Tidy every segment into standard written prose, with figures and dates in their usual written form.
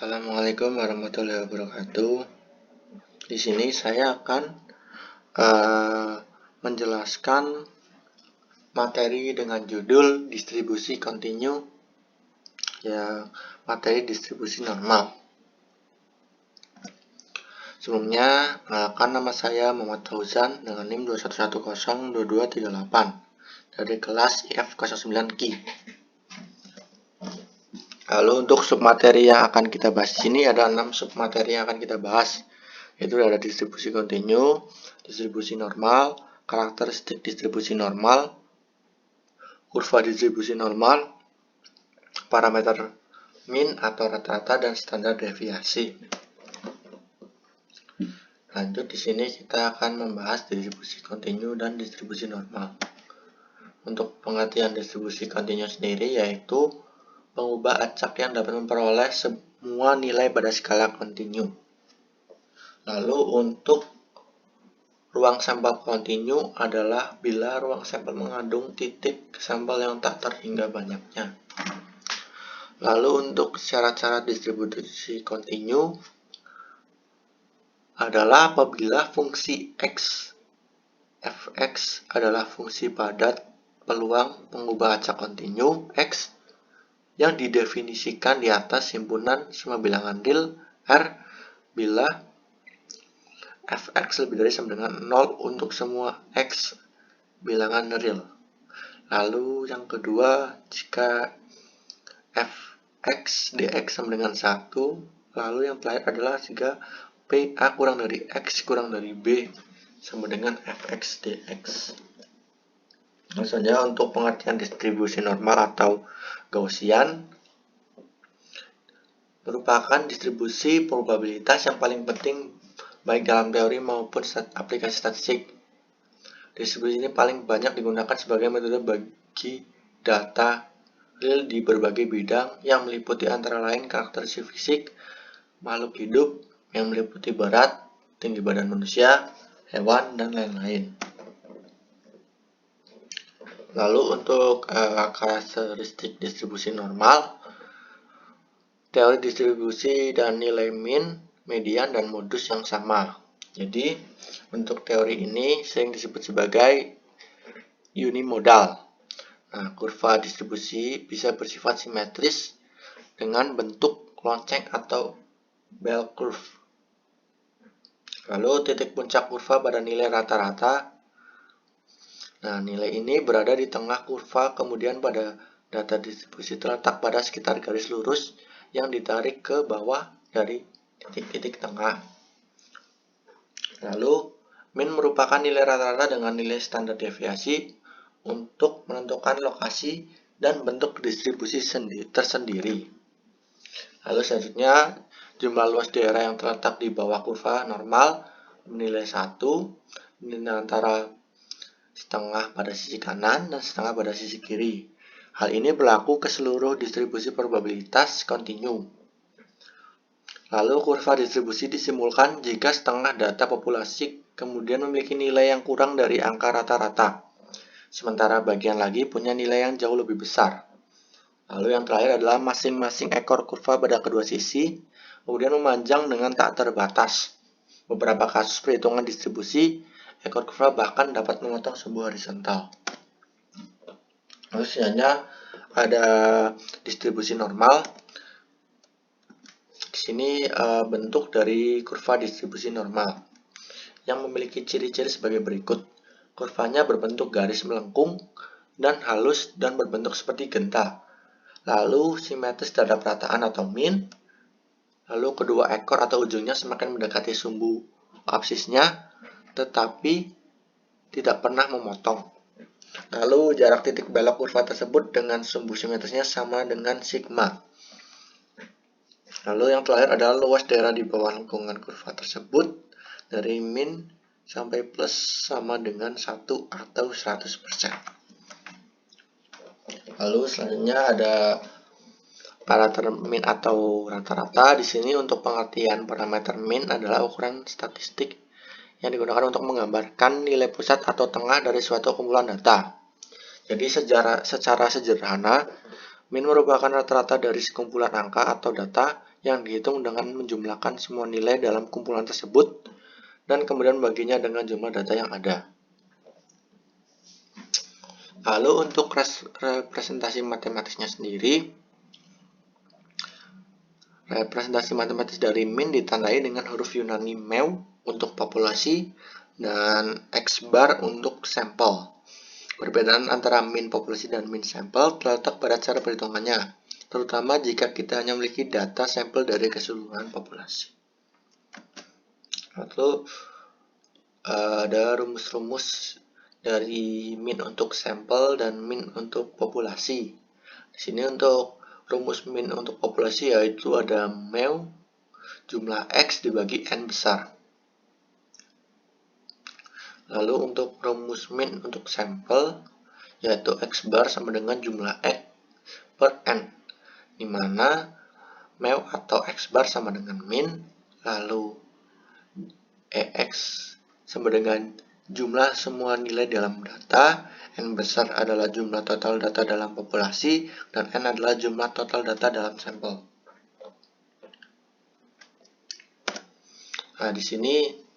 Assalamualaikum warahmatullahi wabarakatuh. Di sini saya akan menjelaskan materi dengan judul distribusi kontinu, ya materi distribusi normal. Sebelumnya, perkenalkan, nama saya Muhammad Fauzan dengan NIM 21102238 dari kelas IF09Q. Lalu untuk submateri yang akan kita bahas di sini ada 6 submateri yang akan kita bahas, yaitu ada distribusi kontinu, distribusi normal, karakteristik distribusi normal, kurva distribusi normal, parameter min atau rata-rata, dan standar deviasi. Lanjut, di sini kita akan membahas distribusi kontinu dan distribusi normal. Untuk pengertian distribusi kontinu sendiri yaitu pengubah acak yang dapat memperoleh semua nilai pada skala kontinu. Lalu untuk ruang sampel kontinu adalah bila ruang sampel mengandung titik sampel yang tak terhingga banyaknya. Lalu untuk syarat-syarat distribusi kontinu adalah apabila fungsi x fx adalah fungsi padat peluang pengubah acak kontinu x yang didefinisikan di atas himpunan semua bilangan real R bila fx lebih dari sama dengan 0 untuk semua x bilangan real. Lalu yang kedua, jika fx dx sama dengan 1, lalu yang terakhir adalah jika PA kurang dari x kurang dari B sama dengan fx dx. Langsung saja untuk pengertian distribusi normal atau Gaussian merupakan distribusi probabilitas yang paling penting baik dalam teori maupun aplikasi statistik. Distribusi ini paling banyak digunakan sebagai metode bagi data real di berbagai bidang yang meliputi antara lain karakteristik fisik makhluk hidup yang meliputi berat, tinggi badan manusia, hewan, dan lain-lain. Lalu untuk karakteristik distribusi normal, teori distribusi dan nilai min, median, dan modus yang sama. Jadi untuk teori ini sering disebut sebagai unimodal. Nah, kurva distribusi bisa bersifat simetris dengan bentuk lonceng atau bell curve. Lalu titik puncak kurva pada nilai rata-rata. Nah, nilai ini berada di tengah kurva, kemudian pada data distribusi terletak pada sekitar garis lurus yang ditarik ke bawah dari titik-titik tengah. Lalu, min merupakan nilai rata-rata dengan nilai standar deviasi untuk menentukan lokasi dan bentuk distribusi tersendiri. Lalu selanjutnya, jumlah luas daerah yang terletak di bawah kurva normal bernilai 1, nilai antara setengah pada sisi kanan dan setengah pada sisi kiri. Hal ini berlaku ke seluruh distribusi probabilitas kontinu. Lalu kurva distribusi disimulkan jika setengah data populasi kemudian memiliki nilai yang kurang dari angka rata-rata, sementara bagian lagi punya nilai yang jauh lebih besar. Lalu yang terakhir adalah masing-masing ekor kurva pada kedua sisi kemudian memanjang dengan tak terbatas. Beberapa kasus perhitungan distribusi ekor kurva bahkan dapat memotong sebuah horizontal. Lalu selanjutnya ada distribusi normal. Di sini bentuk dari kurva distribusi normal yang memiliki ciri-ciri sebagai berikut. Kurvanya berbentuk garis melengkung dan halus dan berbentuk seperti genta. Lalu simetris terhadap rataan atau min. Lalu kedua ekor atau ujungnya semakin mendekati sumbu absisnya tetapi tidak pernah memotong. Lalu jarak titik belok kurva tersebut dengan sumbu simetrisnya sama dengan sigma. Lalu yang terakhir adalah luas daerah di bawah lengkungan kurva tersebut dari min sampai plus sama dengan 1 atau 100%. Lalu selanjutnya ada parameter min atau rata-rata. Di sini untuk pengertian parameter min adalah ukuran statistik yang digunakan untuk menggambarkan nilai pusat atau tengah dari suatu kumpulan data. Jadi secara sederhana, Min merupakan rata-rata dari sekumpulan angka atau data yang dihitung dengan menjumlahkan semua nilai dalam kumpulan tersebut dan kemudian membaginya dengan jumlah data yang ada. Lalu untuk representasi matematisnya sendiri, representasi matematis dari min ditandai dengan huruf Yunani meu untuk populasi dan X bar untuk sampel. Perbedaan antara min populasi dan min sampel terletak pada cara perhitungannya, terutama jika kita hanya memiliki data sampel dari keseluruhan populasi. Lalu ada rumus-rumus dari min untuk sampel dan min untuk populasi. Di sini untuk rumus min untuk populasi yaitu ada meu jumlah X dibagi N besar. Lalu untuk rumus min untuk sampel yaitu X bar sama dengan jumlah X per N, di mana meu atau X bar sama dengan min, lalu EX sama dengan jumlah semua nilai dalam data, N besar adalah jumlah total data dalam populasi, dan N adalah jumlah total data dalam sampel. Nah, di sini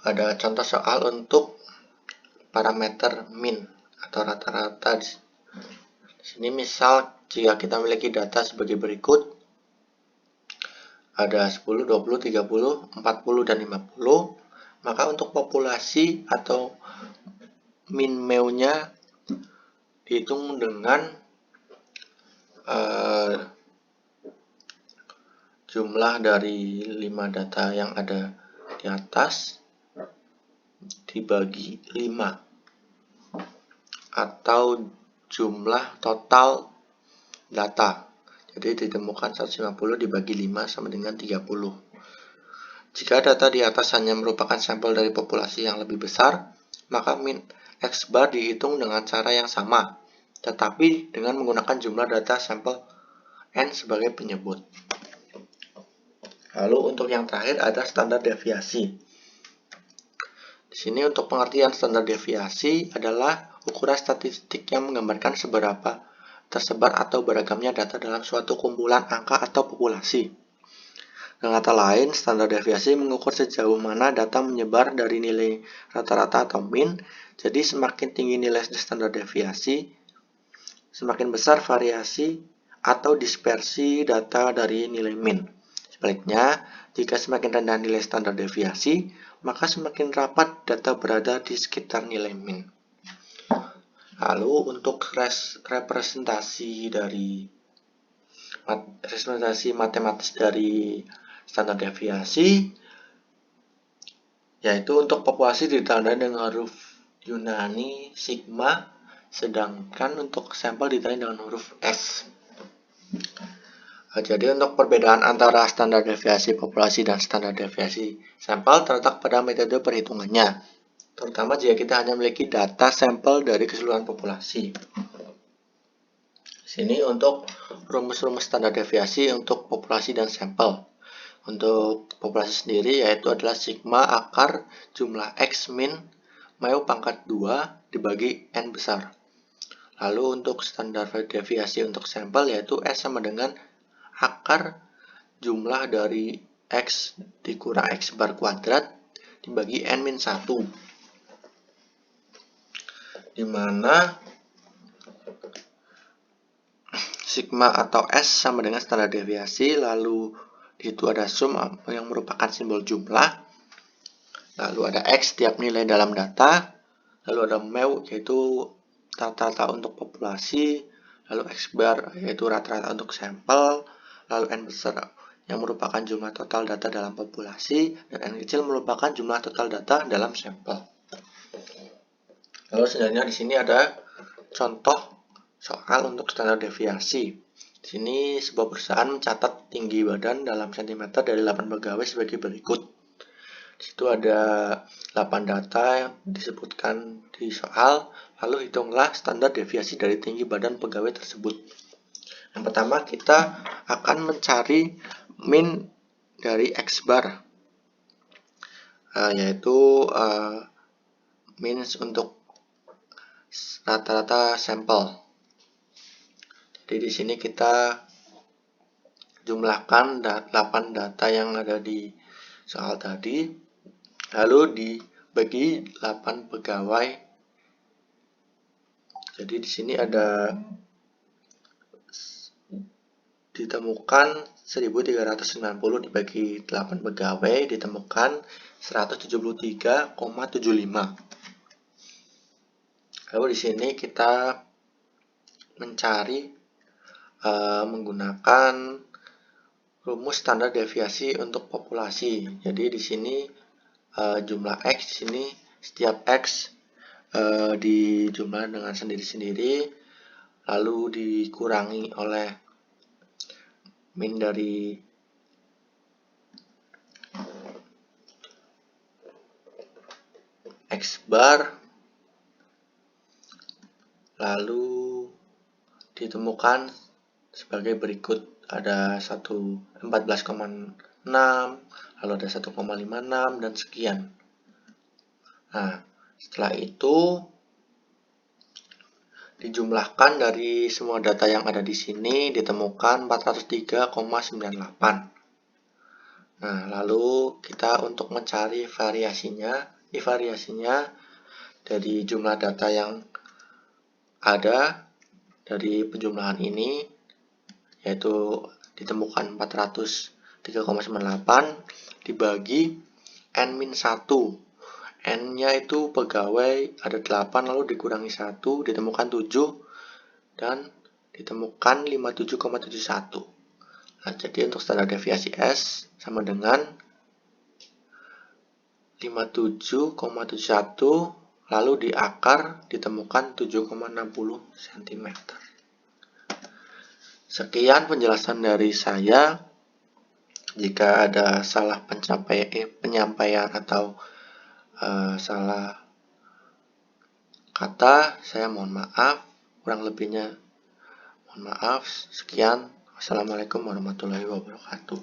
ada contoh soal untuk parameter min atau rata-rata. Di sini misal jika kita memiliki data sebagai berikut, ada 10, 20, 30, 40, dan 50, maka untuk populasi atau min meu-nya dihitung dengan jumlah dari 5 data yang ada di atas dibagi 5 atau jumlah total data. Jadi ditemukan 150 dibagi 5 sama dengan 30. Jika data di atas hanya merupakan sampel dari populasi yang lebih besar, maka min X bar dihitung dengan cara yang sama, tetapi dengan menggunakan jumlah data sampel N sebagai penyebut. Lalu untuk yang terakhir ada standar deviasi. Di sini untuk pengertian standar deviasi adalah ukuran statistik yang menggambarkan seberapa tersebar atau beragamnya data dalam suatu kumpulan angka atau populasi. Dengan kata lain, standar deviasi mengukur sejauh mana data menyebar dari nilai rata-rata atau min. Jadi semakin tinggi nilai standar deviasi, semakin besar variasi atau dispersi data dari nilai min. Sebaliknya, jika semakin rendah nilai standar deviasi, maka semakin rapat data berada di sekitar nilai min. Lalu untuk representasi matematis dari standar deviasi, yaitu untuk populasi ditandai dengan huruf Yunani sigma, sedangkan untuk sampel ditandai dengan huruf S. Jadi untuk perbedaan antara standar deviasi populasi dan standar deviasi sampel terletak pada metode perhitungannya, terutama jika kita hanya memiliki data sampel dari keseluruhan populasi. Sini untuk rumus-rumus standar deviasi untuk populasi dan sampel. Untuk populasi sendiri yaitu adalah sigma akar jumlah X min meu pangkat 2 dibagi N besar. Lalu untuk standar deviasi untuk sampel yaitu S sama dengan akar jumlah dari X dikurang X bar kuadrat dibagi N min 1, dimana sigma atau S sama dengan standar deviasi, lalu itu ada sum yang merupakan simbol jumlah, lalu ada X tiap nilai dalam data, lalu ada meu yaitu rata-rata untuk populasi, lalu X bar yaitu rata-rata untuk sampel, lalu N besar yang merupakan jumlah total data dalam populasi, dan N kecil merupakan jumlah total data dalam sampel. Lalu selanjutnya di sini ada contoh soal untuk standar deviasi. Di sini sebuah perusahaan mencatat tinggi badan dalam sentimeter dari 8 pegawai sebagai berikut. Di situ ada 8 data yang disebutkan di soal, lalu hitunglah standar deviasi dari tinggi badan pegawai tersebut. Yang pertama kita akan mencari min dari X bar, yaitu min untuk rata-rata sampel. Jadi di sini kita jumlahkan 8 data yang ada di soal tadi, lalu dibagi 8 pegawai. Jadi di sini ada ditemukan 1390 dibagi 8 pegawai, ditemukan 173,75. Lalu di sini kita mencari menggunakan rumus standar deviasi untuk populasi. Jadi di sini jumlah X, di sini setiap X dijumlah dengan sendiri-sendiri, lalu dikurangi oleh min dari X bar, lalu ditemukan sebagai berikut. Ada 14,6, lalu ada 1,56 dan sekian. Nah, setelah itu dijumlahkan dari semua data yang ada di sini, ditemukan 403,98. Nah, lalu kita untuk mencari variasinya, dari jumlah data yang ada dari penjumlahan ini, yaitu ditemukan 403,98 dibagi N-1. N-nya itu pegawai ada 8, lalu dikurangi 1, ditemukan 7, dan ditemukan 57,71. Nah, jadi untuk standar deviasi S sama dengan 57,71, lalu di akar ditemukan 7,60 cm. Sekian penjelasan dari saya. Jika ada salah penyampaian atau salah kata, saya mohon maaf. Kurang lebihnya mohon maaf. Sekian. Wassalamualaikum warahmatullahi wabarakatuh.